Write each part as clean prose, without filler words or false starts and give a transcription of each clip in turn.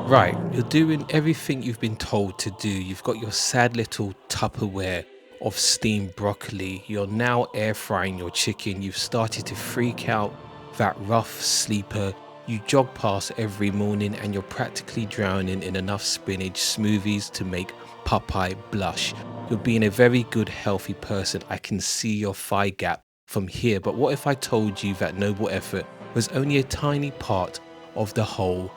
Right, you're doing everything you've been told to do. You've got your sad little Tupperware of steamed broccoli. You're now air frying your chicken. You've started to freak out that rough sleeper. You jog past every morning and you're practically drowning in enough spinach smoothies to make Popeye blush. You're being a very good, healthy person. I can see your thigh gap from here. But what if I told you that noble effort was only a tiny part of the whole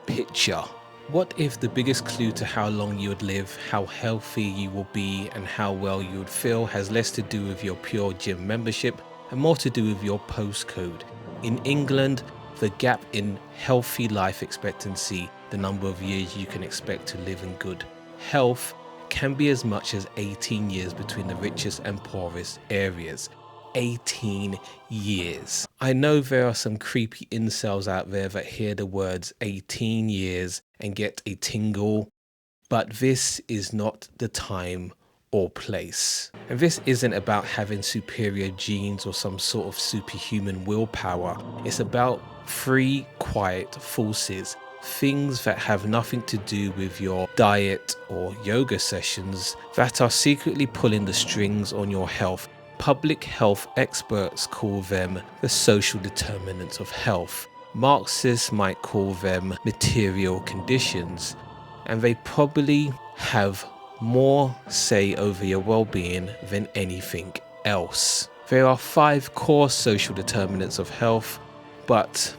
picture? What if the biggest clue to how long you would live, how healthy you will be, and how well you would feel has less to do with your pure gym membership and more to do with your postcode? In England, the gap in healthy life expectancy, the number of years you can expect to live in good health, can be as much as 18 years between the richest and poorest areas. 18 years. I know there are some creepy incels out there that hear the words 18 years and get a tingle, but this is not the time or place. And this isn't about having superior genes or some sort of superhuman willpower. It's about three quiet forces, things that have nothing to do with your diet or yoga sessions that are secretly pulling the strings on your health. Public health experts call them the social determinants of health. Marxists might call them material conditions, and they probably have more say over your well-being than anything else. There are 5 core social determinants of health, but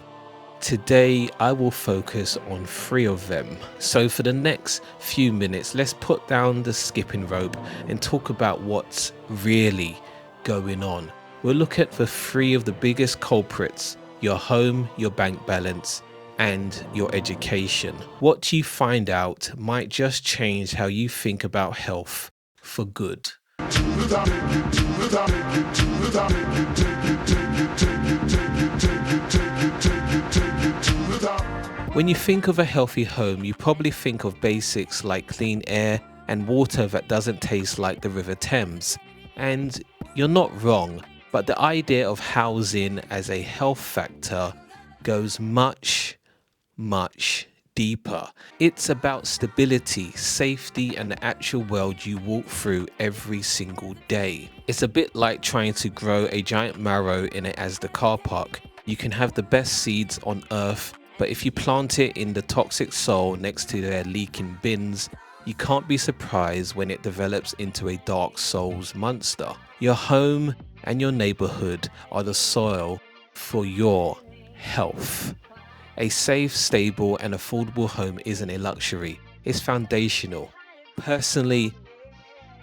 today I will focus on 3 of them. So for the next few minutes, let's put down the skipping rope and talk about what's really going on. We'll look at the 3 of the biggest culprits: your home, your bank balance, and your education. What you find out might just change how you think about health for good. When you think of a healthy home, you probably think of basics like clean air and water that doesn't taste like the River Thames. And you're not wrong, but the idea of housing as a health factor goes much deeper. It's about stability, safety, and the actual world you walk through every single day. It's a bit like trying to grow a giant marrow in it as the car park. You can have the best seeds on earth, but if you plant it in the toxic soil next to their leaking bins, you can't be surprised when it develops into a dark souls monster. Your home and your neighborhood are the soil for your health. A safe, stable, and affordable home isn't a luxury, it's foundational. Personally,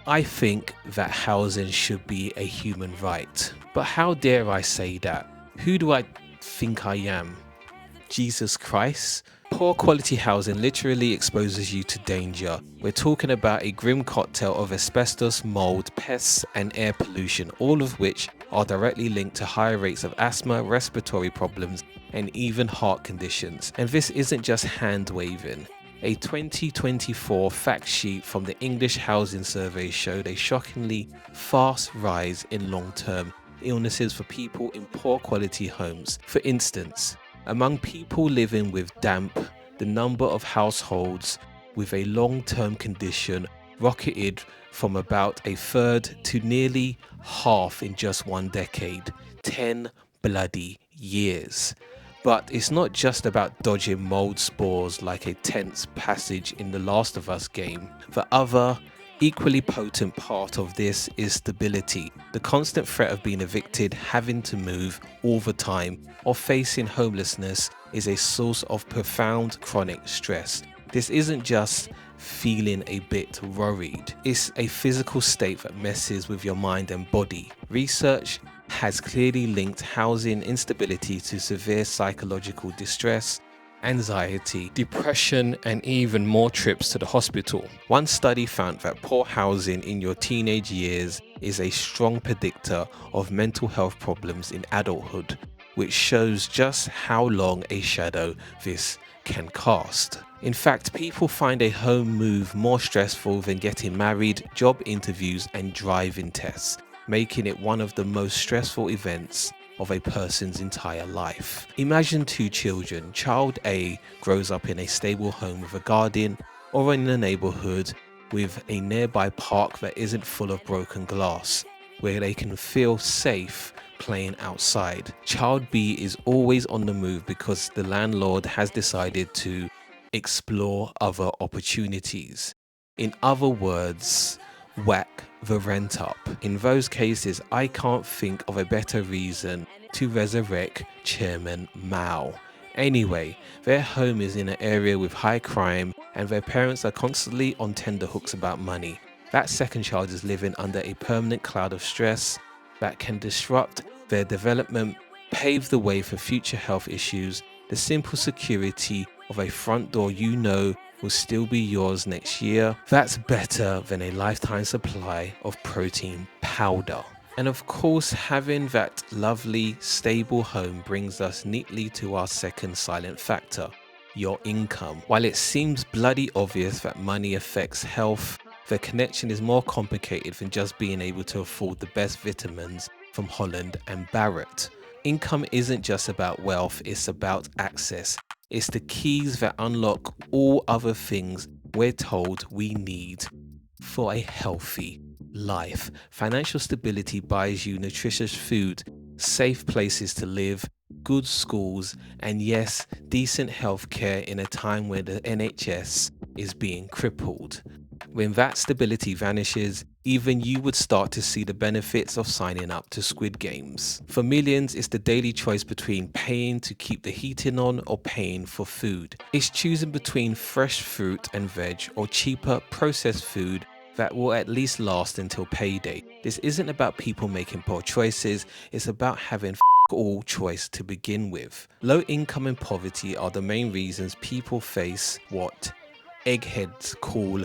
I think that housing should be a human right. But how dare I say that? Who do I think I am? Jesus Christ? Poor quality housing literally exposes you to danger. We're talking about a grim cocktail of asbestos, mold, pests, and air pollution, all of which are directly linked to higher rates of asthma, respiratory problems, and even heart conditions. And this isn't just hand waving. A 2024 fact sheet from the English Housing Survey showed a shockingly fast rise in long-term illnesses for people in poor quality homes. For instance, among people living with damp, the number of households with a long-term condition rocketed from about a third to nearly half in just 1 decade. 10 bloody years. But it's not just about dodging mold spores like a tense passage in the Last of Us game. The other, equally potent part of this is stability. The constant threat of being evicted, having to move all the time, or facing homelessness is a source of profound chronic stress. This isn't just feeling a bit worried. It's a physical state that messes with your mind and body. Research has clearly linked housing instability to severe psychological distress, anxiety, depression, and even more trips to the hospital. One study found that poor housing in your teenage years is a strong predictor of mental health problems in adulthood, which shows just how long a shadow this can cast. In fact, people find a home move more stressful than getting married, job interviews, and driving tests, making it one of the most stressful events of a person's entire life. Imagine two children. Child A grows up in a stable home with a garden, or in a neighborhood with a nearby park that isn't full of broken glass, where they can feel safe playing outside. Child B is always on the move because the landlord has decided to explore other opportunities. In other words, whack the rent up. In those cases, I can't think of a better reason to resurrect Chairman Mao. Anyway, their home is in an area with high crime and their parents are constantly on tenterhooks about money. That second child is living under a permanent cloud of stress that can disrupt their development, pave the way for future health issues. The simple security of a front door you know will still be yours next year. That's better than a lifetime supply of protein powder. And of course, having that lovely, stable home brings us neatly to our second silent factor, your income. While it seems bloody obvious that money affects health, the connection is more complicated than just being able to afford the best vitamins from Holland and Barrett. Income isn't just about wealth, it's about access. It's the keys that unlock all other things we're told we need for a healthy life. Financial stability buys you nutritious food, safe places to live, good schools, and yes, decent healthcare in a time where the NHS is being crippled. When that stability vanishes, even you would start to see the benefits of signing up to Squid Games. For millions, it's the daily choice between paying to keep the heating on or paying for food. It's choosing between fresh fruit and veg or cheaper processed food that will at least last until payday. This isn't about people making poor choices, it's about having all choice to begin with. Low income and poverty are the main reasons people face what eggheads call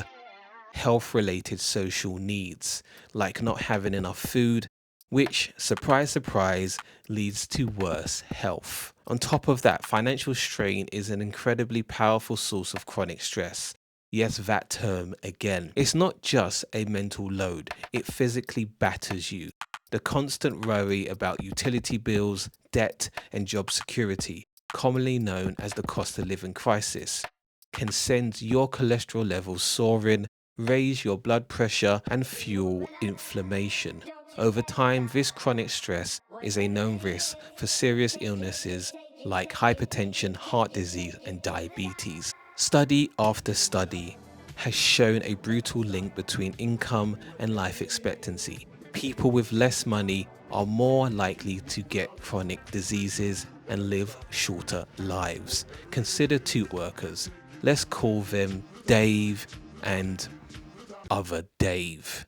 health-related social needs, like not having enough food, which, surprise, surprise, leads to worse health. On top of that, financial strain is an incredibly powerful source of chronic stress. Yes, that term again. It's not just a mental load, it physically batters you. The constant worry about utility bills, debt, and job security, commonly known as the cost of living crisis, can send your cholesterol levels soaring, raise your blood pressure, and fuel inflammation. Over time, this chronic stress is a known risk for serious illnesses like hypertension, heart disease, and diabetes. Study after study has shown a brutal link between income and life expectancy. People with less money are more likely to get chronic diseases and live shorter lives. Consider two workers. Let's call them Dave and other Dave.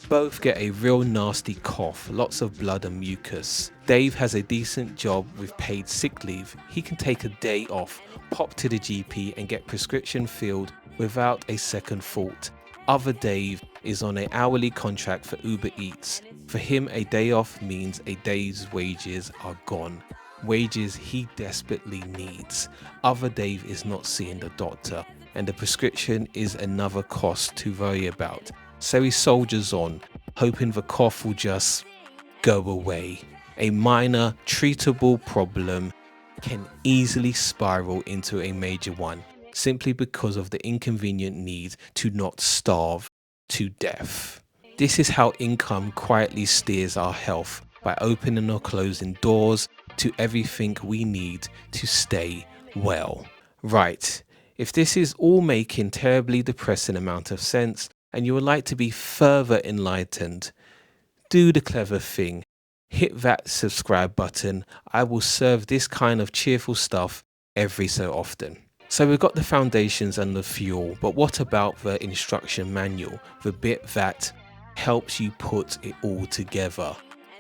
Both get a real nasty cough, lots of blood and mucus. Dave has a decent job with paid sick leave. He can take a day off, pop to the GP and get prescription filled without a second thought. Other Dave is on an hourly contract for Uber Eats. For him, a day off means a day's wages are gone. Wages he desperately needs. Other Dave is not seeing the doctor, and the prescription is another cost to worry about. So he soldiers on, hoping the cough will just go away. A minor, treatable problem can easily spiral into a major one, simply because of the inconvenient need to not starve to death. This is how income quietly steers our health, by opening or closing doors to everything we need to stay well. Right, if this is all making terribly depressing amount of sense, and you would like to be further enlightened, do the clever thing. Hit that subscribe button. I will serve this kind of cheerful stuff every so often. So we've got the foundations and the fuel, but what about the instruction manual, the bit that helps you put it all together?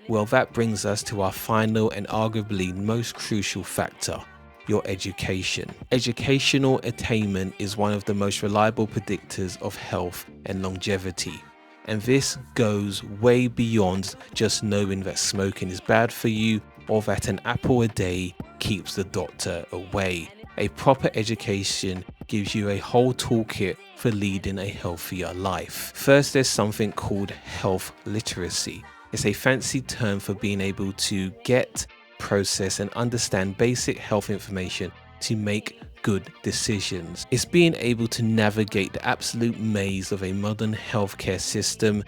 Well, that brings us to our final and arguably most crucial factor, your education. Educational attainment is one of the most reliable predictors of health and longevity. And this goes way beyond just knowing that smoking is bad for you or that an apple a day keeps the doctor away. A proper education gives you a whole toolkit for leading a healthier life. First, there's something called health literacy. It's a fancy term for being able to get process and understand basic health information to make good decisions. It's being able to navigate the absolute maze of a modern healthcare system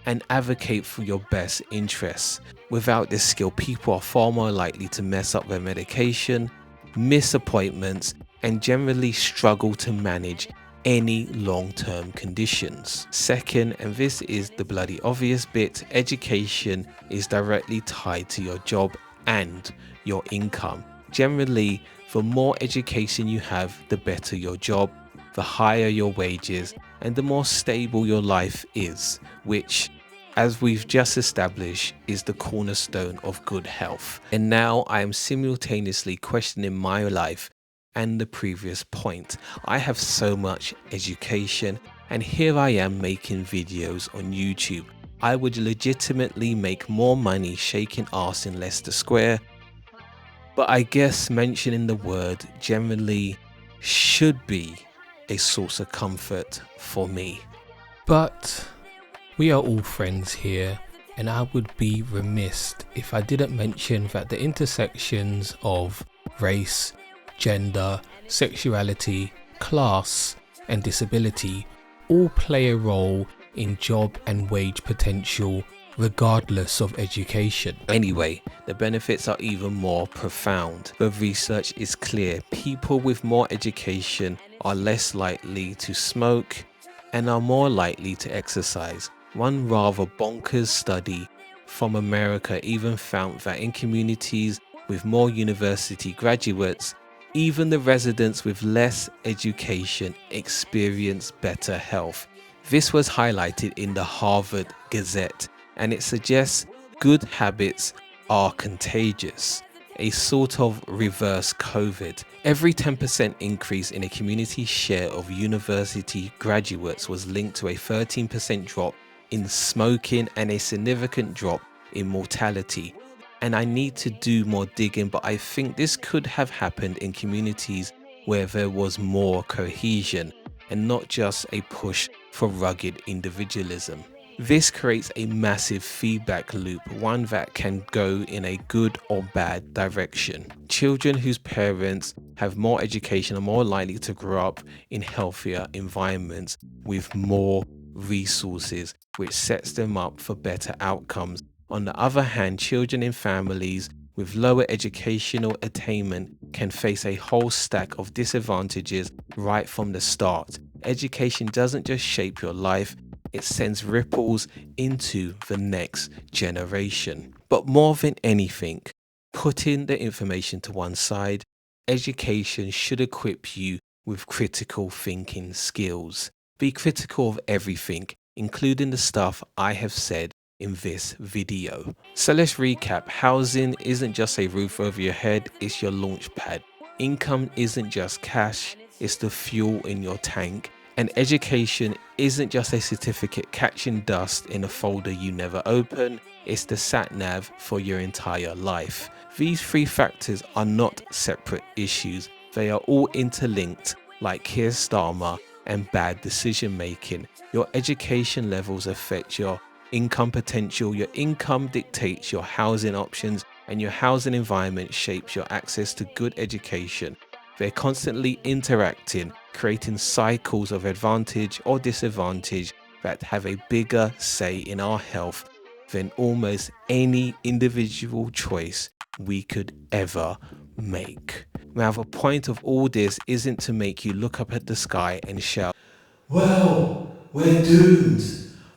and advocate for your best interests. Without this skill, people are far more likely to mess up their medication, miss appointments, and generally struggle to manage any long-term conditions. Second, and this is the bloody obvious bit, education is directly tied to your job and your income. Generally, the more education you have, the better your job, the higher your wages, and the more stable your life is, which, as we've just established, is the cornerstone of good health. And now I am simultaneously questioning my life and the previous point. I have so much education, and here I am making videos on YouTube. I would legitimately make more money shaking ass in Leicester Square, but I guess mentioning the word generally should be a source of comfort for me. But we are all friends here, and I would be remiss if I didn't mention that the intersections of race, gender, sexuality, class, and disability all play a role in job and wage potential regardless of education. Anyway, the benefits are even more profound. The research is clear. People with more education are less likely to smoke and are more likely to exercise. One rather bonkers study from America even found that in communities with more university graduates, even the residents with less education experience better health. This was highlighted in the Harvard Gazette, and it suggests good habits are contagious, a sort of reverse COVID. Every 10% increase in a community's share of university graduates was linked to a 13% drop in smoking and a significant drop in mortality. And I need to do more digging, but I think this could have happened in communities where there was more cohesion and not just a push for rugged individualism. This creates a massive feedback loop, one that can go in a good or bad direction. Children whose parents have more education are more likely to grow up in healthier environments with more resources, which sets them up for better outcomes. On the other hand, children in families with lower educational attainment can face a whole stack of disadvantages right from the start. Education doesn't just shape your life, it sends ripples into the next generation. But more than anything, putting the information to one side, education should equip you with critical thinking skills. Be critical of everything, including the stuff I have said in this video. So let's recap. Housing isn't just a roof over your head, it's your launch pad. Income isn't just cash, it's the fuel in your tank. And education isn't just a certificate catching dust in a folder you never open, it's the sat-nav for your entire life. These three factors are not separate issues, they are all interlinked, like Keir Starmer and bad decision making. Your education levels affect your income potential, your income dictates your housing options, and your housing environment shapes your access to good education. They're constantly interacting, creating cycles of advantage or disadvantage that have a bigger say in our health than almost any individual choice we could ever make. Now, the point of all this isn't to make you look up at the sky and shout, "Well, we're doomed.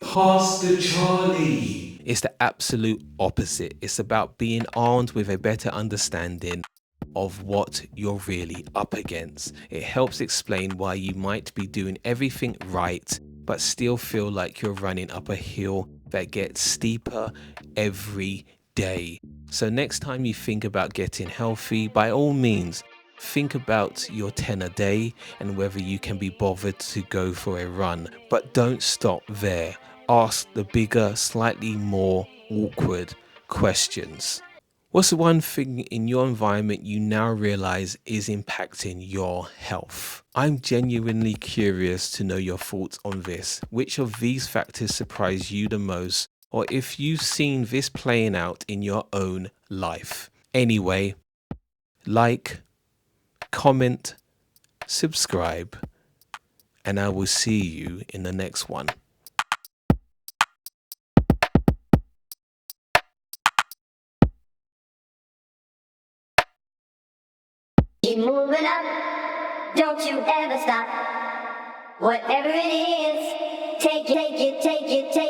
Pastor Charlie." It's the absolute opposite. It's about being armed with a better understanding of what you're really up against. It helps explain why you might be doing everything right, but still feel like you're running up a hill that gets steeper every day. So next time you think about getting healthy, by all means, think about your 10 a day and whether you can be bothered to go for a run. But don't stop there. Ask the bigger, slightly more awkward questions. What's the one thing in your environment you now realize is impacting your health? I'm genuinely curious to know your thoughts on this. Which of these factors surprise you the most, or if you've seen this playing out in your own life? Anyway, like, comment, subscribe, and I will see you in the next one. Keep moving up, don't you ever stop. Whatever it is, take it, take it, take it, take it.